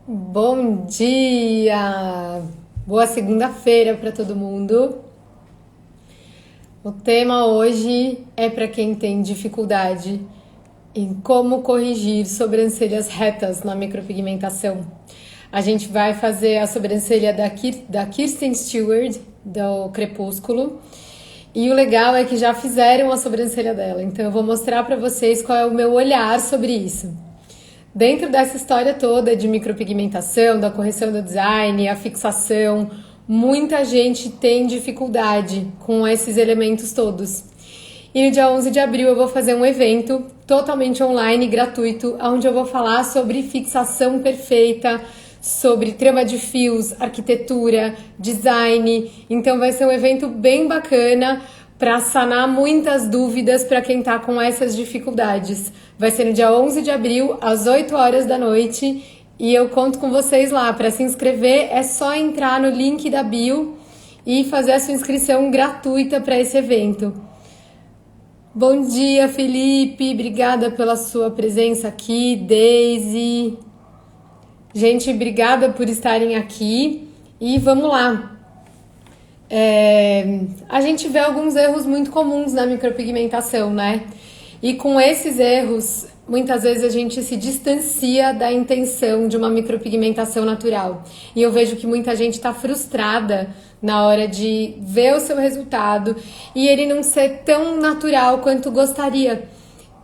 Bom dia! Boa segunda-feira para todo mundo. O tema hoje é para quem tem dificuldade em como corrigir sobrancelhas retas na micropigmentação. A gente vai fazer a sobrancelha da Kirsten Stewart, do Crepúsculo. E o legal é que já fizeram a sobrancelha dela, então eu vou mostrar para vocês qual é o meu olhar sobre isso. Dentro dessa história toda de micropigmentação, da correção do design, a fixação, muita gente tem dificuldade com esses elementos todos. E no dia 11 de abril eu vou fazer um evento totalmente online, gratuito, onde eu vou falar sobre fixação perfeita, sobre trama de fios, arquitetura, design. Então vai ser um evento bem bacana para sanar muitas dúvidas para quem está com essas dificuldades. Vai ser no dia 11 de abril, às 8 horas da noite, e eu conto com vocês lá. Para se inscrever é só entrar no link da bio e fazer a sua inscrição gratuita para esse evento. Bom dia, Felipe, obrigada pela sua presença aqui, Daisy. Gente, obrigada por estarem aqui e vamos lá. A gente vê alguns erros muito comuns na micropigmentação, né? E com esses erros, muitas vezes a gente se distancia da intenção de uma micropigmentação natural. E eu vejo que muita gente está frustrada na hora de ver o seu resultado e ele não ser tão natural quanto gostaria.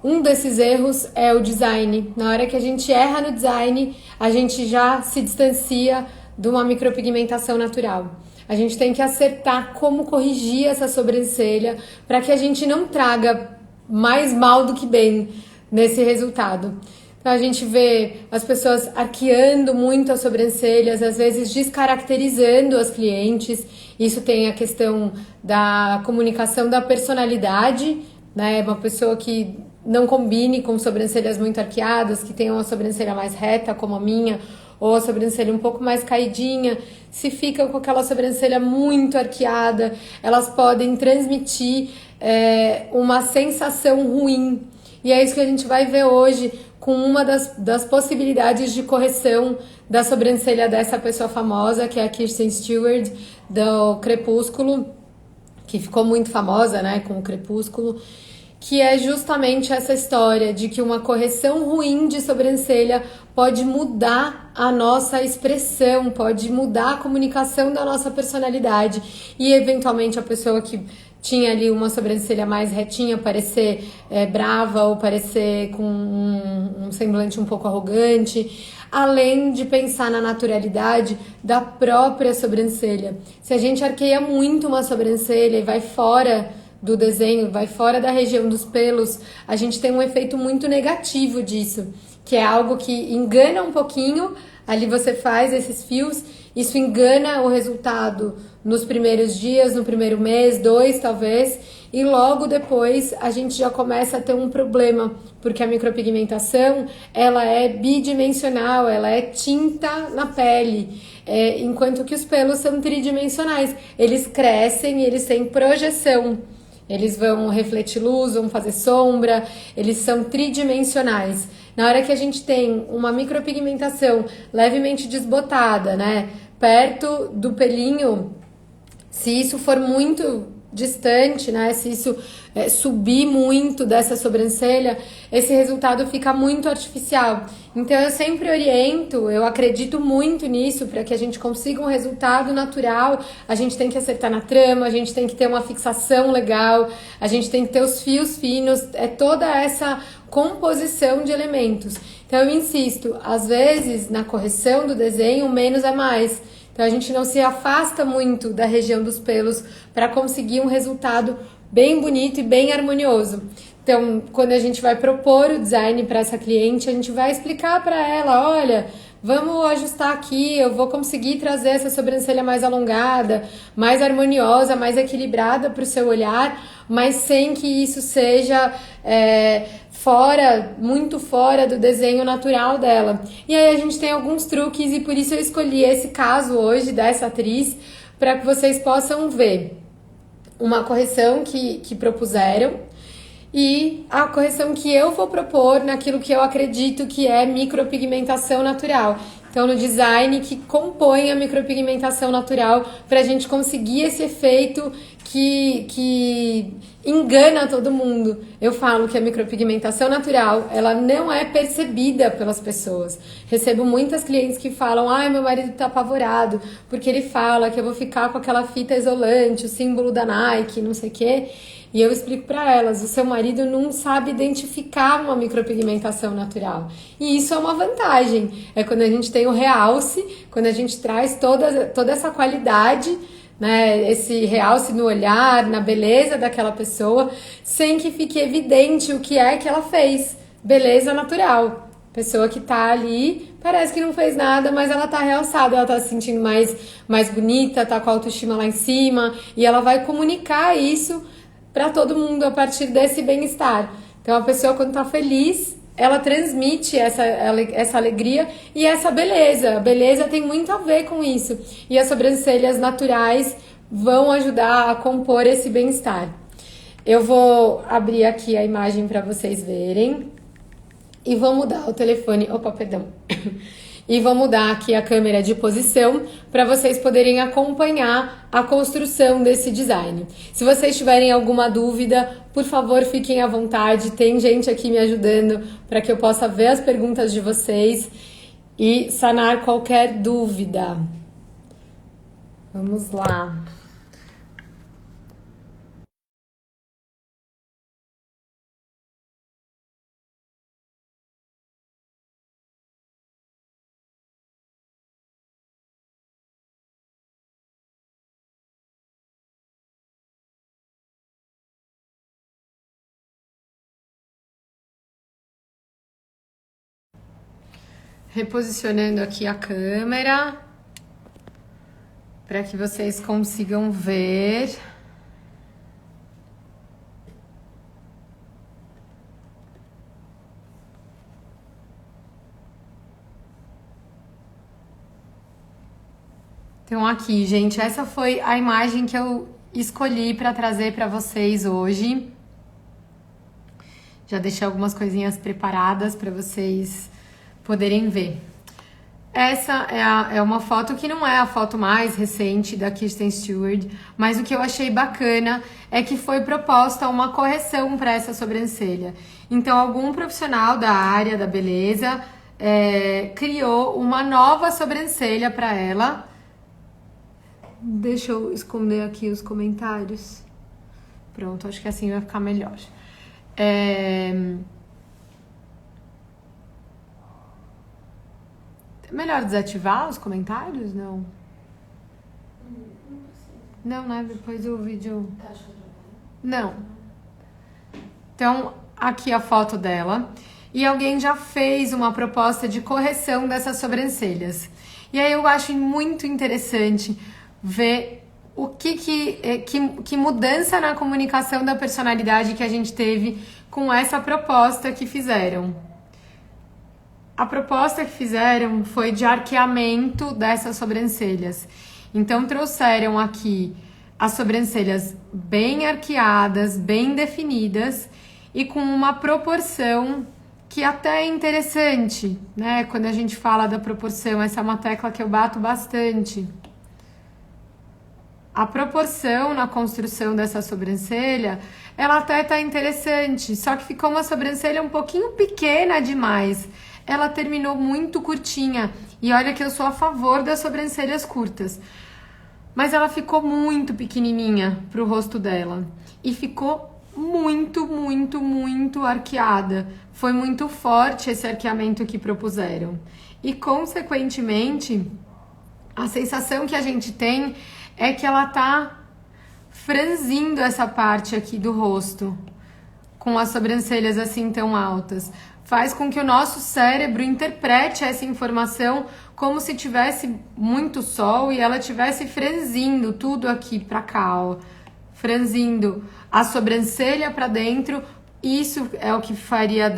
Um desses erros é o design. Na hora que a gente erra no design, a gente já se distancia de uma micropigmentação natural. A gente tem que acertar como corrigir essa sobrancelha para que a gente não traga mais mal do que bem nesse resultado. Então a gente vê as pessoas arqueando muito as sobrancelhas, às vezes descaracterizando as clientes. Isso tem a questão da comunicação da personalidade, né? Uma pessoa que não combine com sobrancelhas muito arqueadas, que tenha uma sobrancelha mais reta como a minha, ou a sobrancelha um pouco mais caidinha. Se ficam com aquela sobrancelha muito arqueada, elas podem transmitir uma sensação ruim. E é isso que a gente vai ver hoje com uma das possibilidades de correção da sobrancelha dessa pessoa famosa, que é a Kirsten Stewart, do Crepúsculo, que ficou muito famosa, né, com o Crepúsculo, que é justamente essa história de que uma correção ruim de sobrancelha pode mudar a nossa expressão, pode mudar a comunicação da nossa personalidade e eventualmente a pessoa que tinha ali uma sobrancelha mais retinha parecer brava ou parecer com um semblante um pouco arrogante, além de pensar na naturalidade da própria sobrancelha. Se a gente arqueia muito uma sobrancelha e vai fora do desenho, vai fora da região dos pelos, a gente tem um efeito muito negativo disso, que é algo que engana um pouquinho. Ali você faz esses fios, isso engana o resultado nos primeiros dias, no primeiro mês, 2 talvez, e logo depois a gente já começa a ter um problema, porque a micropigmentação, ela é bidimensional, ela é tinta na pele, enquanto que os pelos são tridimensionais, eles crescem, eles têm projeção. Eles vão refletir luz, vão fazer sombra, eles são tridimensionais. Na hora que a gente tem uma micropigmentação levemente desbotada, né, perto do pelinho, se isso for muito distante, né, se isso subir muito dessa sobrancelha, esse resultado fica muito artificial. Então eu sempre oriento, eu acredito muito nisso, para que a gente consiga um resultado natural, a gente tem que acertar na trama, a gente tem que ter uma fixação legal, a gente tem que ter os fios finos, toda essa composição de elementos. Então eu insisto, às vezes na correção do desenho, menos é mais. Então a gente não se afasta muito da região dos pelos para conseguir um resultado bem bonito e bem harmonioso. Então, quando a gente vai propor o design para essa cliente, a gente vai explicar para ela, olha, vamos ajustar aqui, eu vou conseguir trazer essa sobrancelha mais alongada, mais harmoniosa, mais equilibrada para o seu olhar, mas sem que isso seja muito fora do desenho natural dela. E aí a gente tem alguns truques e por isso eu escolhi esse caso hoje dessa atriz, para que vocês possam ver uma correção que propuseram e a correção que eu vou propor naquilo que eu acredito que é micropigmentação natural. Então, no design que compõe a micropigmentação natural para a gente conseguir esse efeito que engana todo mundo. Eu falo que a micropigmentação natural, ela não é percebida pelas pessoas. Recebo muitas clientes que falam, ai, meu marido tá apavorado, porque ele fala que eu vou ficar com aquela fita isolante, o símbolo da Nike, não sei o quê. E eu explico para elas, o seu marido não sabe identificar uma micropigmentação natural. E isso é uma vantagem. É quando a gente tem o realce, quando a gente traz toda essa qualidade, né, esse realce no olhar, na beleza daquela pessoa, sem que fique evidente o que é que ela fez. Beleza natural. Pessoa que tá ali, parece que não fez nada, mas ela tá realçada, ela tá se sentindo mais bonita, tá com a autoestima lá em cima, e ela vai comunicar isso para todo mundo a partir desse bem-estar. Então, a pessoa, quando tá feliz, ela transmite essa alegria e essa beleza. A beleza tem muito a ver com isso. E as sobrancelhas naturais vão ajudar a compor esse bem-estar. Eu vou abrir aqui a imagem para vocês verem. E vou mudar o telefone... Opa, perdão. E vou mudar aqui a câmera de posição para vocês poderem acompanhar a construção desse design. Se vocês tiverem alguma dúvida, por favor, fiquem à vontade. Tem gente aqui me ajudando para que eu possa ver as perguntas de vocês e sanar qualquer dúvida. Vamos lá. Reposicionando aqui a câmera para que vocês consigam ver. Então aqui, gente, essa foi a imagem que eu escolhi para trazer para vocês hoje. Já deixei algumas coisinhas preparadas para vocês poderem ver. Essa é uma foto que não é a foto mais recente da Kristen Stewart, mas o que eu achei bacana é que foi proposta uma correção para essa sobrancelha. Então, algum profissional da área da beleza criou uma nova sobrancelha para ela. Deixa eu esconder aqui os comentários. Pronto, acho que assim vai ficar melhor. Melhor desativar os comentários? Não. Não, né? Depois o vídeo... Não. Então, aqui a foto dela. E alguém já fez uma proposta de correção dessas sobrancelhas. E aí eu acho muito interessante ver o que mudança na comunicação da personalidade que a gente teve com essa proposta que fizeram. A proposta que fizeram foi de arqueamento dessas sobrancelhas. Então, trouxeram aqui as sobrancelhas bem arqueadas, bem definidas e com uma proporção que até é interessante, né? Quando a gente fala da proporção, essa é uma tecla que eu bato bastante. A proporção na construção dessa sobrancelha, ela até tá interessante, só que ficou uma sobrancelha um pouquinho pequena demais. Ela terminou muito curtinha. E olha que eu sou a favor das sobrancelhas curtas. Mas ela ficou muito pequenininha pro rosto dela. E ficou muito, muito, muito arqueada. Foi muito forte esse arqueamento que propuseram. E, consequentemente, a sensação que a gente tem é que ela tá franzindo essa parte aqui do rosto. Com as sobrancelhas assim tão altas. Faz com que o nosso cérebro interprete essa informação como se tivesse muito sol e ela tivesse franzindo tudo aqui pra cá, ó. Franzindo a sobrancelha pra dentro. Isso é o que faria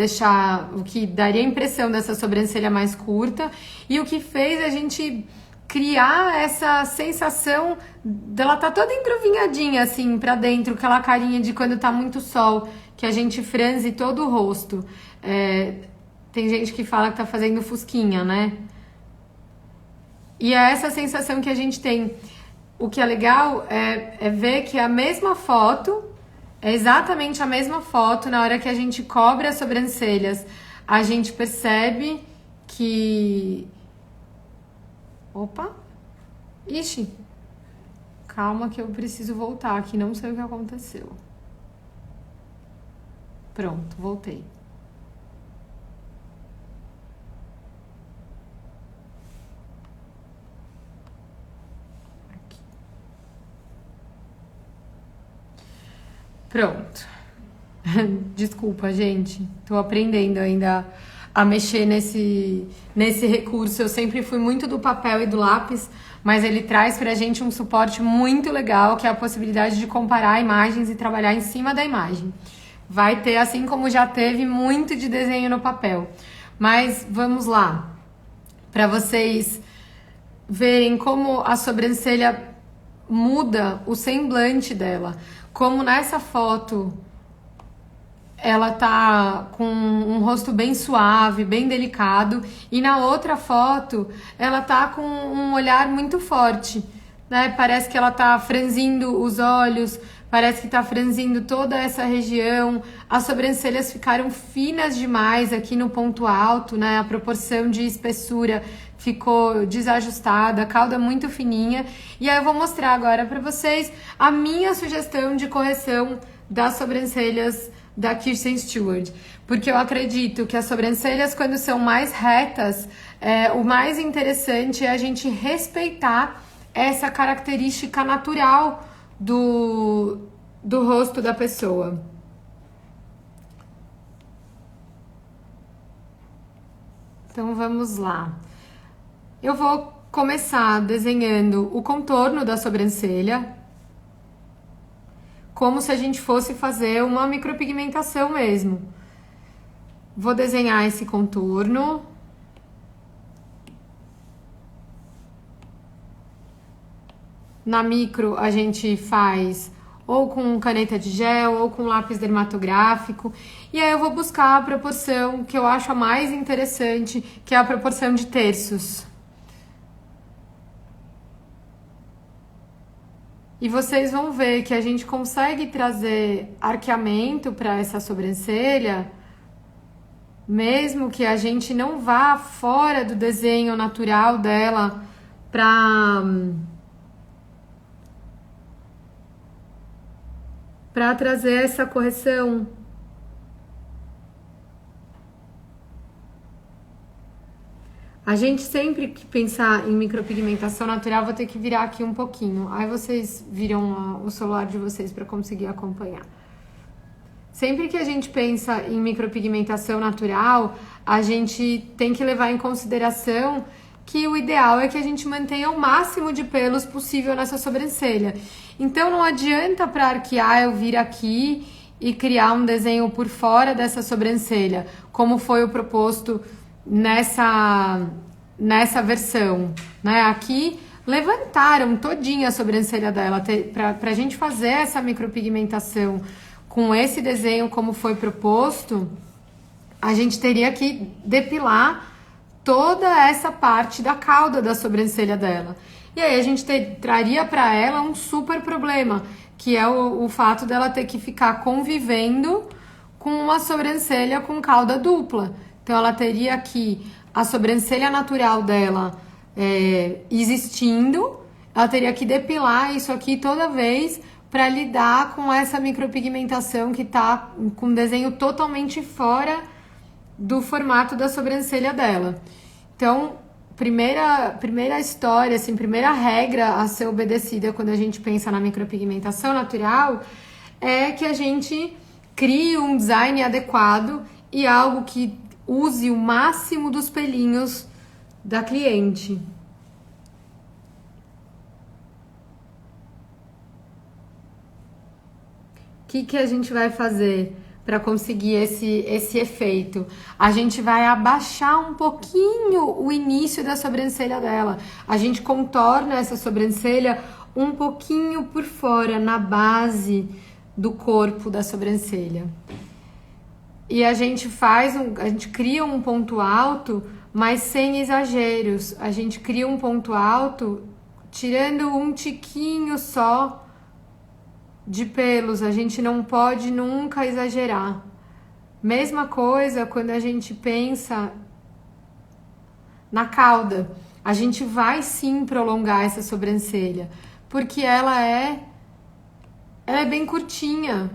o que daria a impressão dessa sobrancelha mais curta e o que fez a gente criar essa sensação dela tá toda engruvinhadinha assim pra dentro, aquela carinha de quando tá muito sol. que a gente franze todo o rosto. Tem gente que fala que tá fazendo fusquinha, né? E é essa sensação que a gente tem. O que é legal é ver que a mesma foto, é exatamente a mesma foto, na hora que a gente cobre as sobrancelhas, a gente percebe que... Opa! Ixi! Calma que eu preciso voltar aqui, não sei o que aconteceu. Pronto, voltei. Aqui. Pronto. Desculpa, gente. Tô aprendendo ainda a mexer nesse recurso. Eu sempre fui muito do papel e do lápis, mas ele traz pra gente um suporte muito legal, que é a possibilidade de comparar imagens e trabalhar em cima da imagem. Vai ter, assim como já teve, muito de desenho no papel. Mas vamos lá, para vocês verem como a sobrancelha muda o semblante dela. Como nessa foto ela tá com um rosto bem suave, bem delicado, e na outra foto ela tá com um olhar muito forte, né? Parece que ela tá franzindo os olhos, parece que tá franzindo toda essa região, as sobrancelhas ficaram finas demais aqui no ponto alto, né? A proporção de espessura ficou desajustada, a cauda muito fininha. E aí eu vou mostrar agora para vocês a minha sugestão de correção das sobrancelhas da Kristen Stewart, porque eu acredito que as sobrancelhas, quando são mais retas, o mais interessante é a gente respeitar essa característica natural do rosto da pessoa. Então vamos lá. Eu vou começar desenhando o contorno da sobrancelha, como se a gente fosse fazer uma micropigmentação mesmo. Vou desenhar esse contorno. Na micro a gente faz ou com caneta de gel ou com lápis dermatográfico. E aí eu vou buscar a proporção que eu acho a mais interessante, que é a proporção de terços. E vocês vão ver que a gente consegue trazer arqueamento para essa sobrancelha, mesmo que a gente não vá fora do desenho natural dela para trazer essa correção. A gente sempre que pensar em micropigmentação natural, vou ter que virar aqui um pouquinho. Aí vocês viram o celular de vocês para conseguir acompanhar. Sempre que a gente pensa em micropigmentação natural, a gente tem que levar em consideração que o ideal é que a gente mantenha o máximo de pelos possível nessa sobrancelha. Então não adianta para arquear eu vir aqui e criar um desenho por fora dessa sobrancelha, como foi o proposto nessa versão, né? Aqui levantaram todinha a sobrancelha dela. Pra gente fazer essa micropigmentação com esse desenho como foi proposto, a gente teria que depilar toda essa parte da cauda da sobrancelha dela. E aí a gente traria para ela um super problema, que é o fato dela ter que ficar convivendo com uma sobrancelha com cauda dupla. Então ela teria aqui a sobrancelha natural dela existindo, ela teria que depilar isso aqui toda vez para lidar com essa micropigmentação que tá com um desenho totalmente fora do formato da sobrancelha dela. Então, primeira história, assim, primeira regra a ser obedecida quando a gente pensa na micropigmentação natural é que a gente crie um design adequado e algo que use o máximo dos pelinhos da cliente. O que a gente vai fazer para conseguir esse efeito? A gente vai abaixar um pouquinho o início da sobrancelha dela. A gente contorna essa sobrancelha um pouquinho por fora, na base do corpo da sobrancelha. E a gente cria um ponto alto, mas sem exageros. A gente cria um ponto alto tirando um tiquinho só de pelos. A gente não pode nunca exagerar. Mesma coisa quando a gente pensa na cauda. A gente vai sim prolongar essa sobrancelha, porque ela é bem curtinha.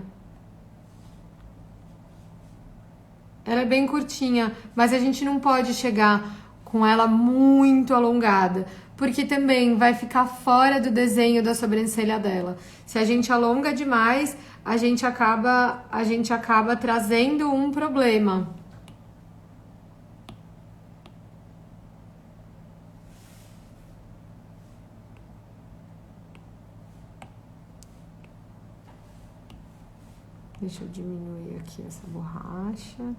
Ela é bem curtinha, mas a gente não pode chegar com ela muito alongada, porque também vai ficar fora do desenho da sobrancelha dela. Se a gente alonga demais, a gente acaba trazendo um problema. Deixa eu diminuir aqui essa borracha.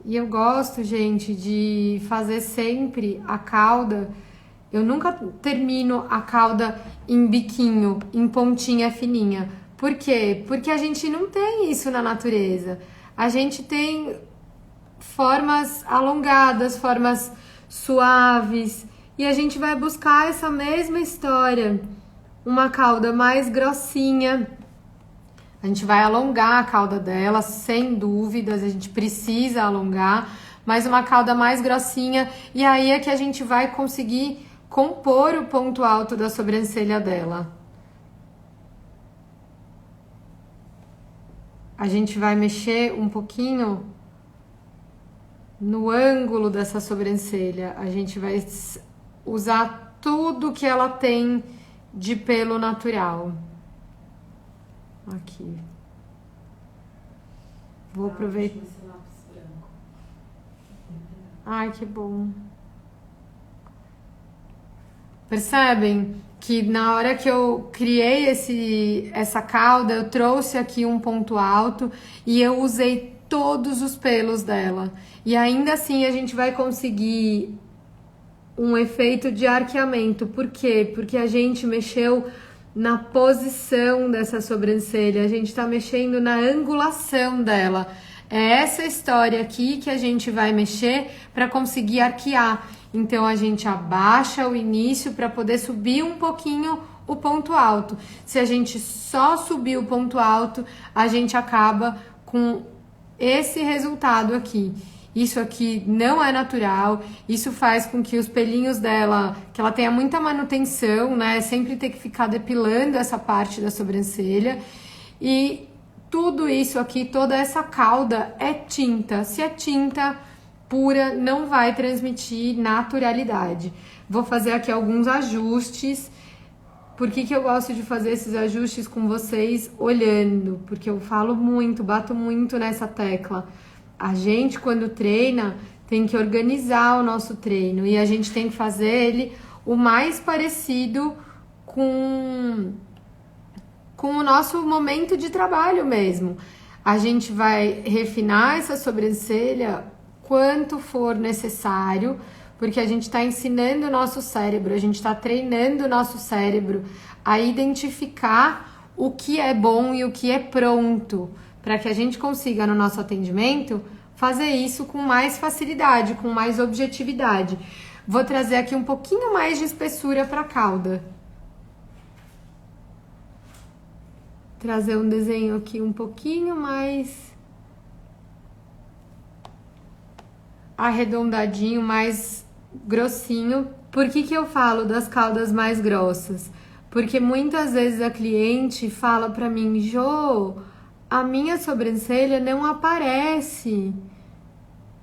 E eu gosto, gente, de fazer sempre a cauda. Eu nunca termino a cauda em biquinho, em pontinha fininha. Por quê? Porque a gente não tem isso na natureza. A gente tem formas alongadas, formas suaves. E a gente vai buscar essa mesma história. Uma cauda mais grossinha. A gente vai alongar a cauda dela, sem dúvidas, a gente precisa alongar, mas uma cauda mais grossinha, e aí é que a gente vai conseguir compor o ponto alto da sobrancelha dela. A gente vai mexer um pouquinho no ângulo dessa sobrancelha, a gente vai usar tudo que ela tem de pelo natural. Aqui. Vou aproveitar. Ai, que bom. Percebem que na hora que eu criei essa cauda, eu trouxe aqui um ponto alto e eu usei todos os pelos dela. E ainda assim a gente vai conseguir um efeito de arqueamento. Por quê? Porque a gente mexeu na posição dessa sobrancelha, a gente tá mexendo na angulação dela. É essa história aqui que a gente vai mexer para conseguir arquear. Então a gente abaixa o início para poder subir um pouquinho o ponto alto. Se a gente só subir o ponto alto, a gente acaba com esse resultado aqui. Isso aqui não é natural, isso faz com que os pelinhos dela, que ela tenha muita manutenção, né? Sempre ter que ficar depilando essa parte da sobrancelha. E tudo isso aqui, toda essa cauda é tinta. Se é tinta pura, não vai transmitir naturalidade. Vou fazer aqui alguns ajustes. Por que eu gosto de fazer esses ajustes com vocês olhando? Porque eu falo muito, bato muito nessa tecla. A gente, quando treina, tem que organizar o nosso treino e a gente tem que fazer ele o mais parecido com o nosso momento de trabalho mesmo. A gente vai refinar essa sobrancelha quanto for necessário, porque a gente está ensinando o nosso cérebro, a gente está treinando o nosso cérebro a identificar o que é bom e o que é pronto, para que a gente consiga, no nosso atendimento, fazer isso com mais facilidade, com mais objetividade. Vou trazer aqui um pouquinho mais de espessura para a cauda. Trazer um desenho aqui um pouquinho mais arredondadinho, mais grossinho. Por que eu falo das caudas mais grossas? Porque muitas vezes a cliente fala para mim, Jô, a minha sobrancelha não aparece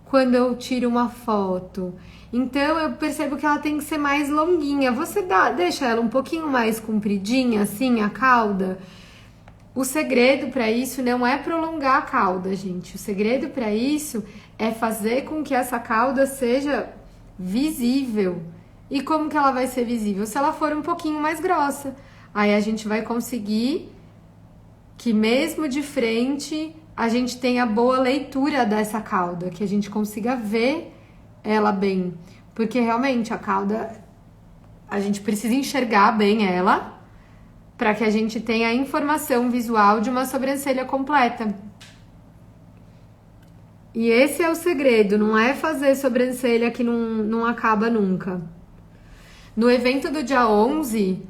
quando eu tiro uma foto. Então eu percebo que ela tem que ser mais longuinha. Você deixa ela um pouquinho mais compridinha, assim, a cauda? O segredo para isso não é prolongar a cauda, gente. O segredo para isso é fazer com que essa cauda seja visível. E como que ela vai ser visível? Se ela for um pouquinho mais grossa. Aí a gente vai conseguir que mesmo de frente a gente tenha boa leitura dessa cauda, que a gente consiga ver ela bem. Porque realmente a cauda, a gente precisa enxergar bem ela para que a gente tenha a informação visual de uma sobrancelha completa. E esse é o segredo, não é fazer sobrancelha que não acaba nunca. No evento do dia 11,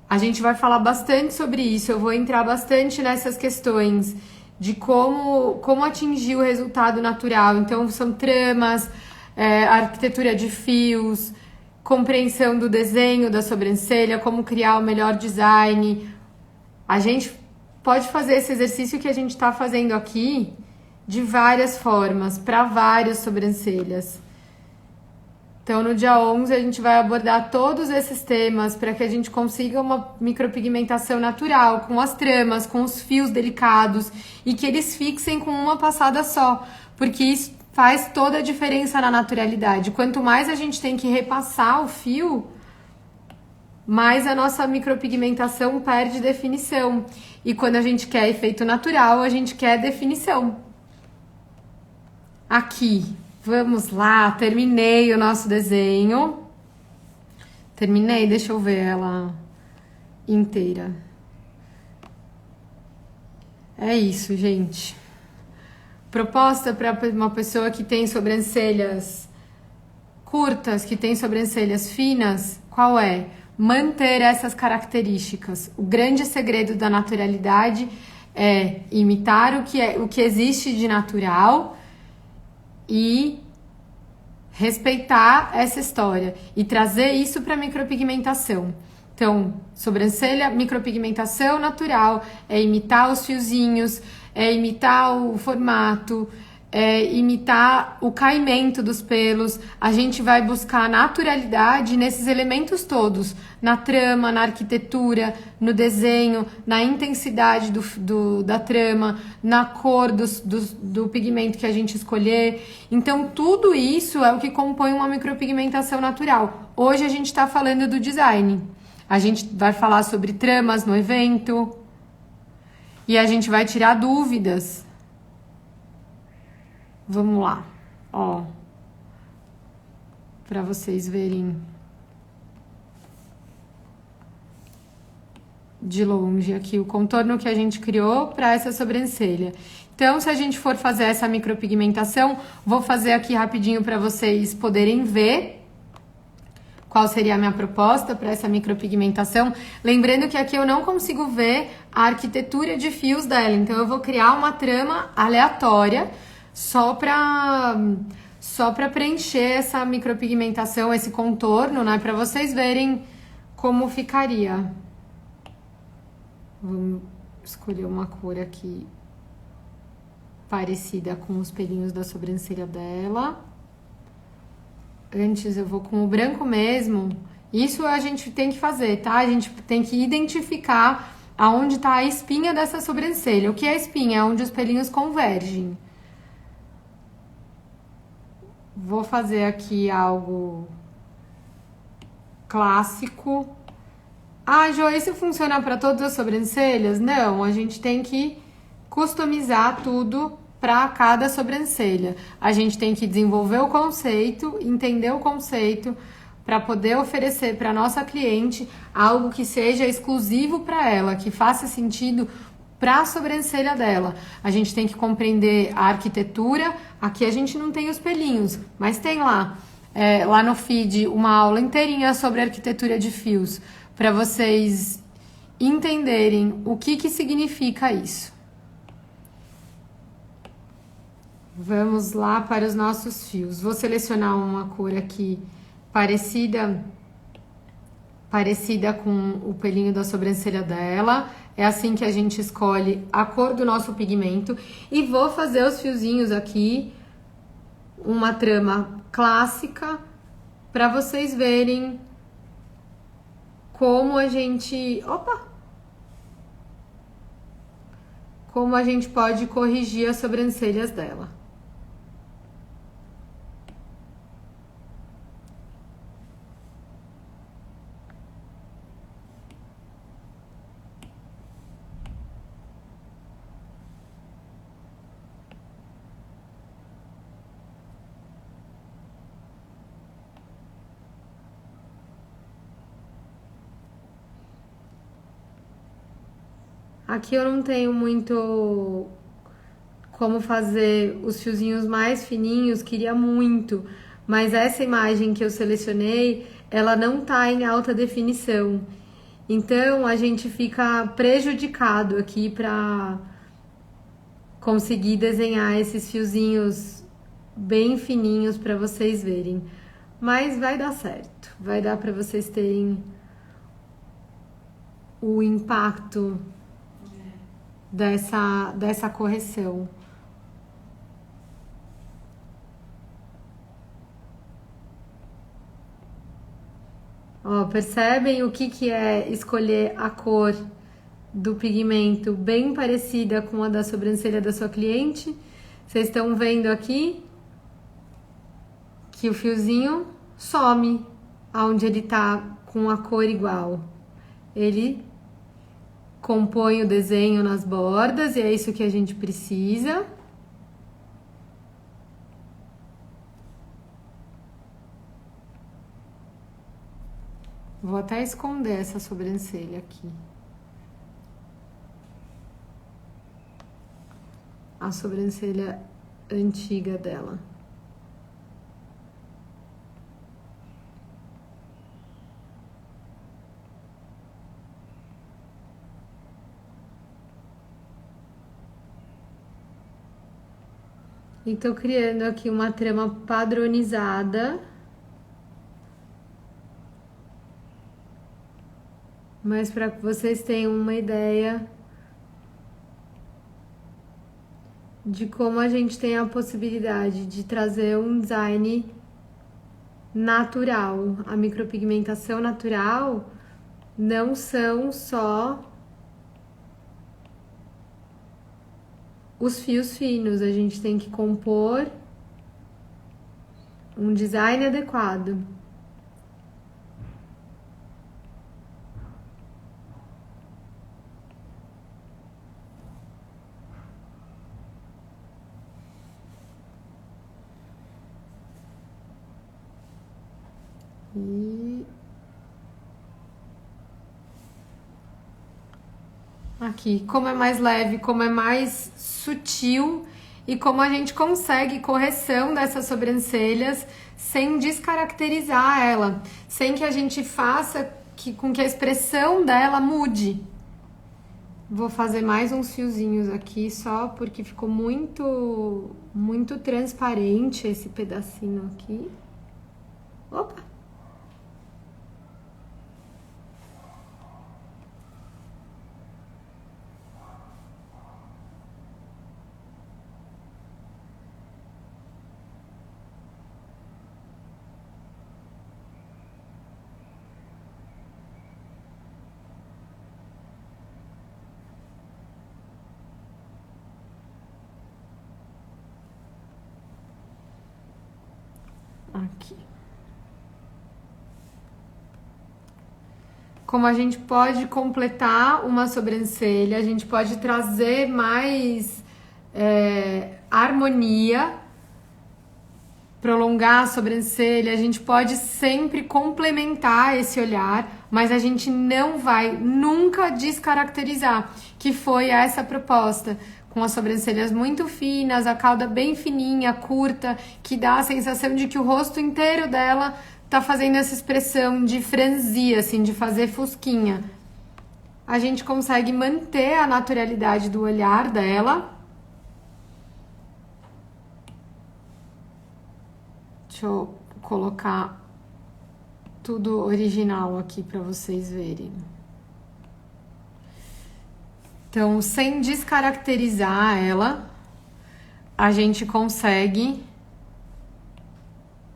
a gente vai falar bastante sobre isso, eu vou entrar bastante nessas questões de como atingir o resultado natural. Então, são tramas, arquitetura de fios, compreensão do desenho da sobrancelha, como criar o melhor design. A gente pode fazer esse exercício que a gente está fazendo aqui de várias formas, para várias sobrancelhas. Então, no dia 11, a gente vai abordar todos esses temas para que a gente consiga uma micropigmentação natural, com as tramas, com os fios delicados e que eles fixem com uma passada só, porque isso faz toda a diferença na naturalidade. Quanto mais a gente tem que repassar o fio, mais a nossa micropigmentação perde definição. E quando a gente quer efeito natural, a gente quer definição. Aqui, vamos lá, terminei o nosso desenho. Terminei, deixa eu ver ela inteira. É isso, gente. Proposta para uma pessoa que tem sobrancelhas curtas, que tem sobrancelhas finas, qual é? Manter essas características. O grande segredo da naturalidade é imitar o que existe de natural e respeitar essa história e trazer isso para a micropigmentação. Então, sobrancelha, micropigmentação natural, é imitar os fiozinhos, é imitar o formato, é imitar o caimento dos pelos. A gente vai buscar naturalidade nesses elementos todos, na trama, na arquitetura, no desenho, na intensidade da trama, na cor do pigmento que a gente escolher. Então, tudo isso é o que compõe uma micropigmentação natural. Hoje a gente está falando do design. A gente vai falar sobre tramas no evento e a gente vai tirar dúvidas. Vamos lá, ó, para vocês verem de longe aqui o contorno que a gente criou para essa sobrancelha. Então, se a gente for fazer essa micropigmentação, vou fazer aqui rapidinho para vocês poderem ver qual seria a minha proposta para essa micropigmentação. Lembrando que aqui eu não consigo ver a arquitetura de fios dela, então eu vou criar uma trama aleatória só para preencher essa micropigmentação, esse contorno, né, para vocês verem como ficaria. Vamos escolher uma cor aqui parecida com os pelinhos da sobrancelha dela. Antes eu vou com o branco mesmo. Isso a gente tem que fazer, tá? A gente tem que identificar aonde tá a espinha dessa sobrancelha. O que é a espinha? É onde os pelinhos convergem. Vou fazer aqui algo clássico. Ah, Jo, isso funciona para todas as sobrancelhas? Não, a gente tem que customizar tudo para cada sobrancelha. A gente tem que desenvolver o conceito, entender o conceito, para poder oferecer para nossa cliente algo que seja exclusivo para ela, que faça sentido para a sobrancelha dela. A gente tem que compreender a arquitetura. Aqui a gente não tem os pelinhos, mas tem lá no feed uma aula inteirinha sobre arquitetura de fios, para vocês entenderem o que significa isso. Vamos lá para os nossos fios. Vou selecionar uma cor aqui parecida com o pelinho da sobrancelha dela. É assim que a gente escolhe a cor do nosso pigmento. E vou fazer os fiozinhos aqui, uma trama clássica, para vocês verem como a gente... como a gente pode corrigir as sobrancelhas dela. Aqui eu não tenho muito como fazer os fiozinhos mais fininhos, queria muito, mas essa imagem que eu selecionei, ela não tá em alta definição. Então a gente fica prejudicado aqui para conseguir desenhar esses fiozinhos bem fininhos para vocês verem. Mas vai dar certo, vai dar para vocês terem o impacto dessa correção. Ó, percebem o que é escolher a cor do pigmento bem parecida com a da sobrancelha da sua cliente? Vocês estão vendo aqui que o fiozinho some aonde ele tá com a cor igual. Ele compõe o desenho nas bordas e é isso que a gente precisa. Vou até esconder essa sobrancelha aqui. A sobrancelha antiga dela. E tô criando aqui uma trama padronizada. Mas para que vocês tenham uma ideia de como a gente tem a possibilidade de trazer um design natural. A micropigmentação natural não são só os fios finos, a gente tem que compor um design adequado. E aqui, como é mais leve, como é mais sutil e como a gente consegue correção dessas sobrancelhas sem descaracterizar ela, sem que a gente faça com que a expressão dela mude. Vou fazer mais uns fiozinhos aqui só porque ficou muito transparente esse pedacinho aqui. Opa! Aqui. Como a gente pode completar uma sobrancelha, a gente pode trazer mais harmonia, prolongar a sobrancelha, a gente pode sempre complementar esse olhar, mas a gente não vai nunca descaracterizar, que foi essa proposta. Com as sobrancelhas muito finas, a cauda bem fininha, curta, que dá a sensação de que o rosto inteiro dela tá fazendo essa expressão de franzir, assim, de fazer fusquinha. A gente consegue manter a naturalidade do olhar dela. Deixa eu colocar tudo original aqui para vocês verem. Então, sem descaracterizar ela, a gente consegue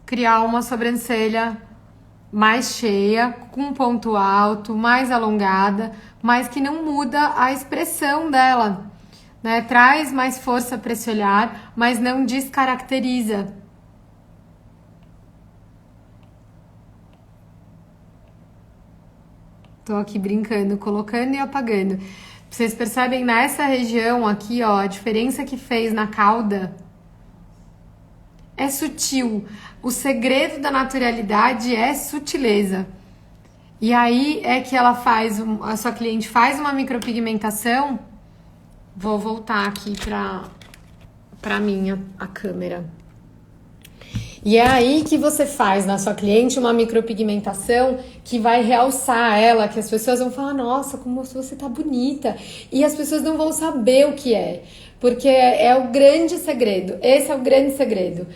criar uma sobrancelha mais cheia, com ponto alto, mais alongada, mas que não muda a expressão dela, né? Traz mais força para esse olhar, mas não descaracteriza. Tô aqui brincando, colocando e apagando. Vocês percebem nessa região aqui, ó, a diferença que fez na cauda é sutil. O segredo da naturalidade é sutileza. E aí é que ela faz, a sua cliente faz uma micropigmentação. Vou voltar aqui para mim a câmera. E é aí que você faz na sua cliente uma micropigmentação que vai realçar ela, que as pessoas vão falar, nossa, como você tá bonita. E as pessoas não vão saber o que é, porque é o grande segredo. Esse é o grande segredo.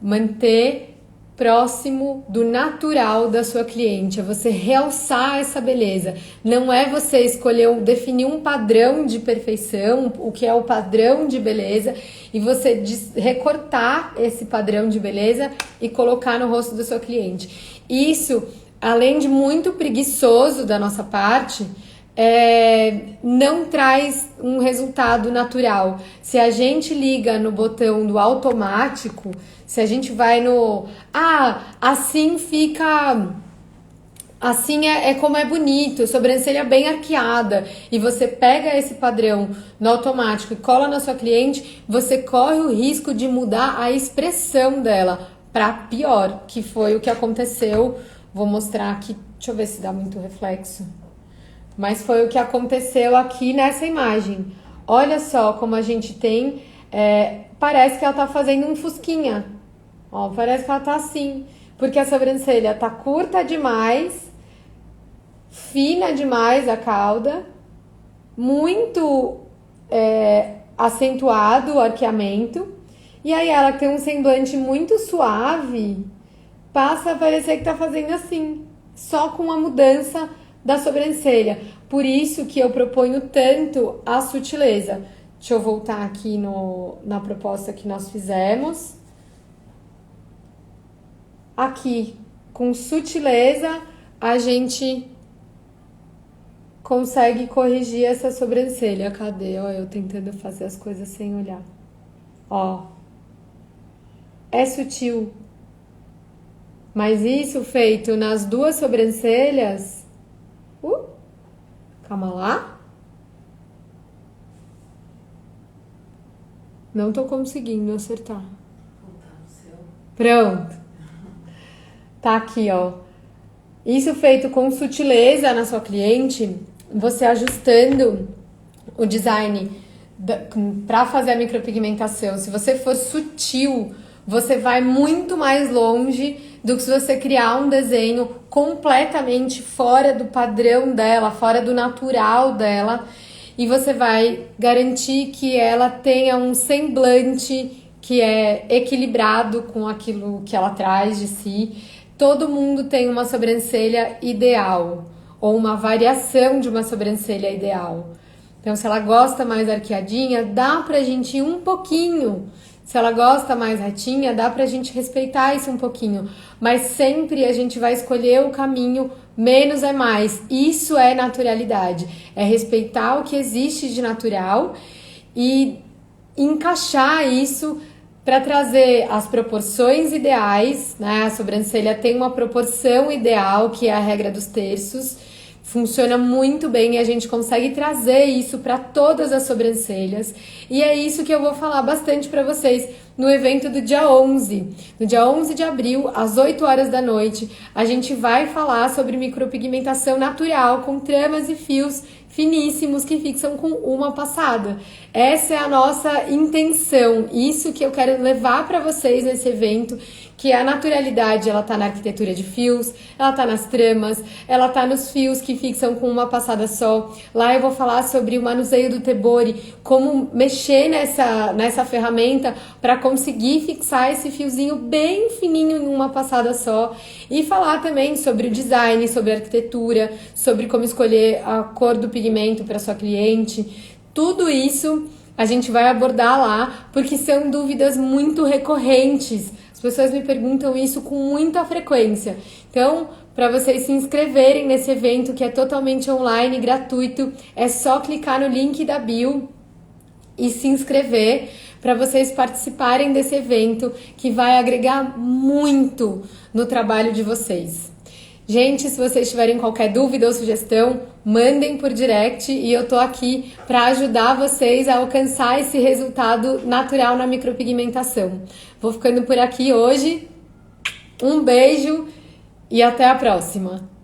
Manter próximo do natural da sua cliente, é você realçar essa beleza. Não é você escolher, definir um padrão de perfeição, o que é o padrão de beleza, e você recortar esse padrão de beleza e colocar no rosto da sua cliente. Isso, além de muito preguiçoso da nossa parte, não traz um resultado natural. Se a gente liga no botão do automático, se a gente vai no... assim fica... Assim é como é bonito, sobrancelha bem arqueada, e você pega esse padrão no automático e cola na sua cliente, você corre o risco de mudar a expressão dela para pior, que foi o que aconteceu. Vou mostrar aqui, deixa eu ver se dá muito reflexo. Mas foi o que aconteceu aqui nessa imagem. Olha só como a gente tem... parece que ela tá fazendo um fusquinha. Ó, parece que ela tá assim. Porque a sobrancelha tá curta demais, fina demais a cauda, muito acentuado o arqueamento. E aí ela tem um semblante muito suave, passa a parecer que tá fazendo assim, só com a mudança da sobrancelha. Por isso que eu proponho tanto a sutileza. Deixa eu voltar aqui na proposta que nós fizemos. Aqui, com sutileza, a gente consegue corrigir essa sobrancelha. Cadê? Ó, eu tentando fazer as coisas sem olhar. Ó. É sutil. Mas isso feito nas duas sobrancelhas... calma lá. Não tô conseguindo acertar. Pronto. Tá aqui, ó. Isso feito com sutileza na sua cliente, você ajustando o design para fazer a micropigmentação. Se você for sutil, você vai muito mais longe do que se você criar um desenho completamente fora do padrão dela, fora do natural dela, e você vai garantir que ela tenha um semblante que é equilibrado com aquilo que ela traz de si. Todo mundo tem uma sobrancelha ideal, ou uma variação de uma sobrancelha ideal. Então, se ela gosta mais arqueadinha, dá pra gente ir um pouquinho. Se ela gosta mais retinha, dá pra gente respeitar isso um pouquinho. Mas sempre a gente vai escolher o caminho menos é mais. Isso é naturalidade. É respeitar o que existe de natural e encaixar isso para trazer as proporções ideais, né? A sobrancelha tem uma proporção ideal, que é a regra dos terços. Funciona muito bem e a gente consegue trazer isso para todas as sobrancelhas. E é isso que eu vou falar bastante para vocês no evento do dia 11. No dia 11 de abril, às 8 horas da noite, a gente vai falar sobre micropigmentação natural com tramas e fios finíssimos que fixam com uma passada. Essa é a nossa intenção, isso que eu quero levar para vocês nesse evento, que a naturalidade, ela tá na arquitetura de fios, ela tá nas tramas, ela tá nos fios que fixam com uma passada só. Lá eu vou falar sobre o manuseio do tebori, como mexer nessa ferramenta para conseguir fixar esse fiozinho bem fininho em uma passada só. E falar também sobre o design, sobre a arquitetura, sobre como escolher a cor do pigmento para sua cliente. Tudo isso a gente vai abordar lá, porque são dúvidas muito recorrentes. As pessoas me perguntam isso com muita frequência. Então, para vocês se inscreverem nesse evento, que é totalmente online, gratuito, é só clicar no link da bio e se inscrever para vocês participarem desse evento, que vai agregar muito no trabalho de vocês. Gente, se vocês tiverem qualquer dúvida ou sugestão, mandem por direct e eu tô aqui para ajudar vocês a alcançar esse resultado natural na micropigmentação. Vou ficando por aqui hoje. Um beijo e até a próxima!